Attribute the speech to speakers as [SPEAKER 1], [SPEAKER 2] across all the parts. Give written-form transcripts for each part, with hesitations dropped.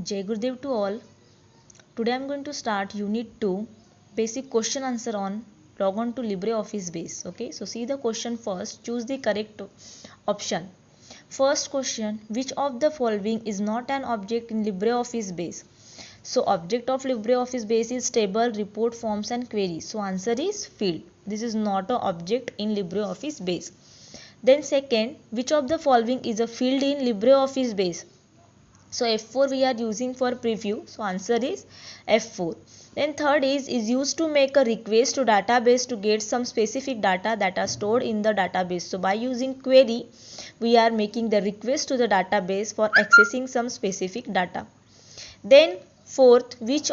[SPEAKER 1] Jai Gurudev to all. Today I am going to start Unit 2 Basic Question Answer on Log on to LibreOffice Base. Okay, so see the question first. Choose the correct option. First question, which of the following is not an object in LibreOffice Base? So object of LibreOffice Base is table, report, forms and queries. So answer is field. This is not an object in LibreOffice Base. Then second, which of the following is a field in LibreOffice Base? So F4 we are using for preview. So answer is F4. Then third is used to make a request to database to get some specific data that are stored in the database. So by using query, we are making the request to the database for accessing some specific data. Then fourth, which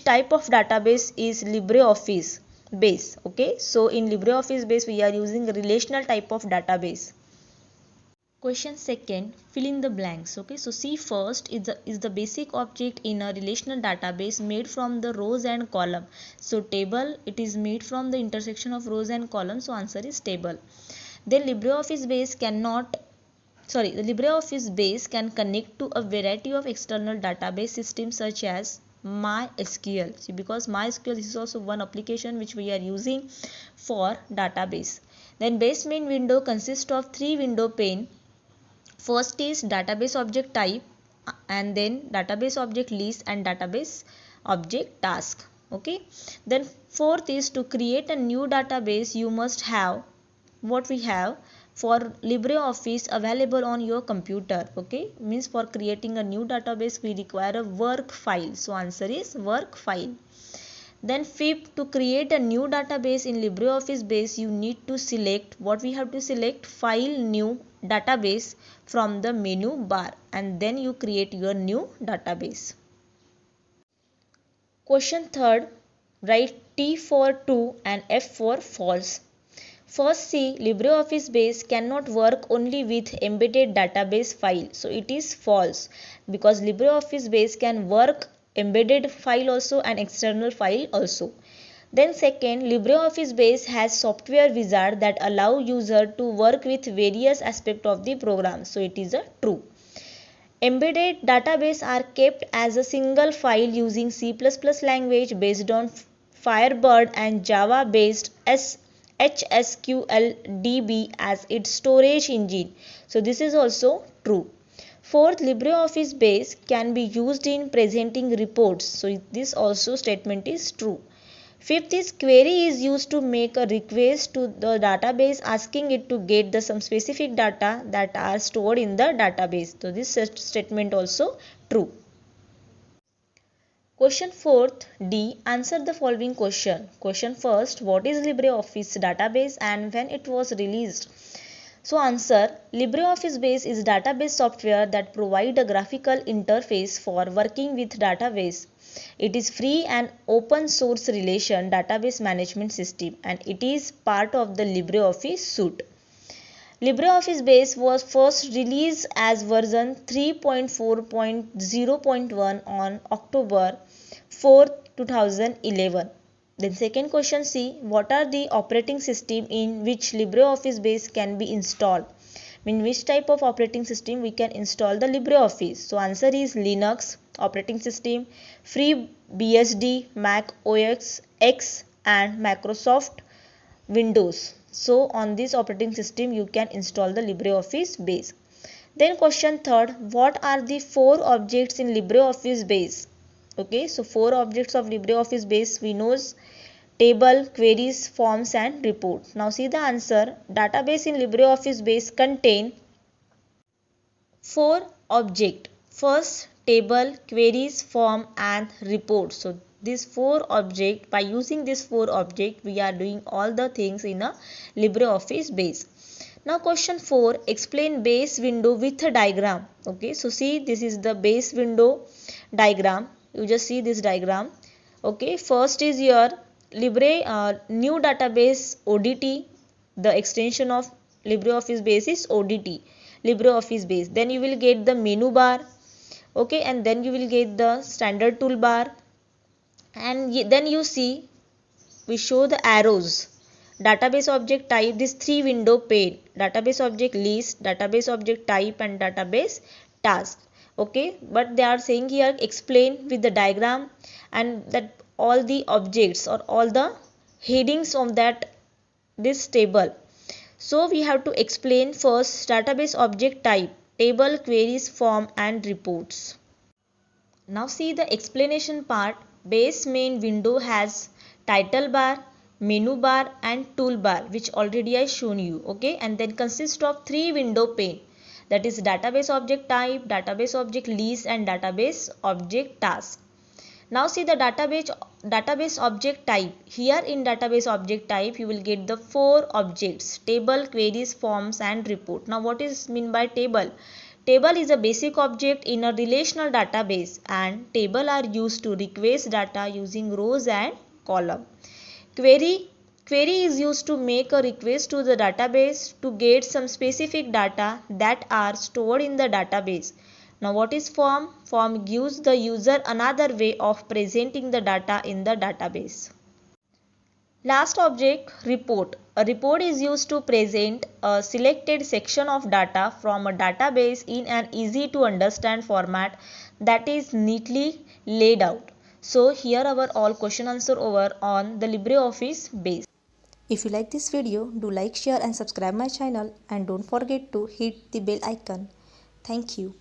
[SPEAKER 1] type of database is LibreOffice Base? Okay, so in LibreOffice Base we are using a relational type of database. Question second, fill in the blanks. Okay, so C first is the basic object in a relational database made from the rows and column. So table, it is made from the intersection of rows and columns. So answer is table. Then the LibreOffice Base can connect to a variety of external database systems such as MySQL. See, because MySQL is also one application which we are using for database. Then base main window consists of 3 window pane. First is database object type, and then database object list and database object task. Okay, then fourth is to create a new database you must have what we have for LibreOffice available on your computer. Okay, means for creating a new database we require a work file. So answer is work file. Then fifth, to create a new database in LibreOffice Base, you need to select what we have to select, file new database from the menu bar, and then you create your new database. Question third, write T for true and F for false. First, see, LibreOffice Base cannot work only with embedded database file. So it is false, because LibreOffice Base can work embedded file also and external file also. Then second, LibreOffice Base has software wizard that allow user to work with various aspects of the program. So it is a true. Embedded database are kept as a single file using C++ language based on Firebird and Java based HSQLDB as its storage engine. So this is also true. Fourth, LibreOffice Base can be used in presenting reports. So this also statement is true. Fifth is query is used to make a request to the database asking it to get some specific data that are stored in the database. So this statement also true. Question 4th D. Answer the following question. Question first, what is LibreOffice database and when it was released? So answer, LibreOffice Base is database software that provide a graphical interface for working with database. It is free and open source relation database management system, and it is part of the LibreOffice suite. LibreOffice Base was first released as version 3.4.0.1 on October 4, 2011. Then second question, see, what are the operating system in which LibreOffice Base can be installed? In which type of operating system we can install the LibreOffice? So answer is Linux operating system, FreeBSD, Mac OS X and Microsoft Windows. So on this operating system you can install the LibreOffice Base. Then question third, what are the 4 objects in LibreOffice Base? Okay, so 4 objects of LibreOffice Base we know: table, queries, forms and report. Now see the answer. Database in LibreOffice Base contain 4 objects. First, table, queries, form and report. So these 4 objects, by using these 4 objects we are doing all the things in a LibreOffice Base. Now question 4, explain base window with a diagram. Okay, so see, this is the base window diagram. You just see this diagram. Okay, first is your new database ODT. The extension of LibreOffice Base is ODT, LibreOffice Base. Then you will get the menu bar. Okay, and then you will get the standard toolbar, and then you see we show the arrows. Database object type, this 3 window pane: database object list, database object type and database task. Okay, but they are saying here explain with the diagram and that all the objects or all the headings of that this table. So we have to explain first database object type, table, queries, form and reports. Now see the explanation part. Base main window has title bar, menu bar and toolbar, which already I shown you. Okay, and then consists of 3 window pane, that is database object type, database object list and database object task. Now see the database object type. Here in database object type you will get the 4 objects: table, queries, forms and report. Now what is mean by table? Table is a basic object in a relational database, and table are used to request data using rows and column. Query is used to make a request to the database to get some specific data that are stored in the database. Now what is form? Form gives the user another way of presenting the data in the database. Last object, report. A report is used to present a selected section of data from a database in an easy to understand format that is neatly laid out. So here our all question answer over on the LibreOffice base.
[SPEAKER 2] If you like this video, do like, share and subscribe my channel, and don't forget to hit the bell icon. Thank you.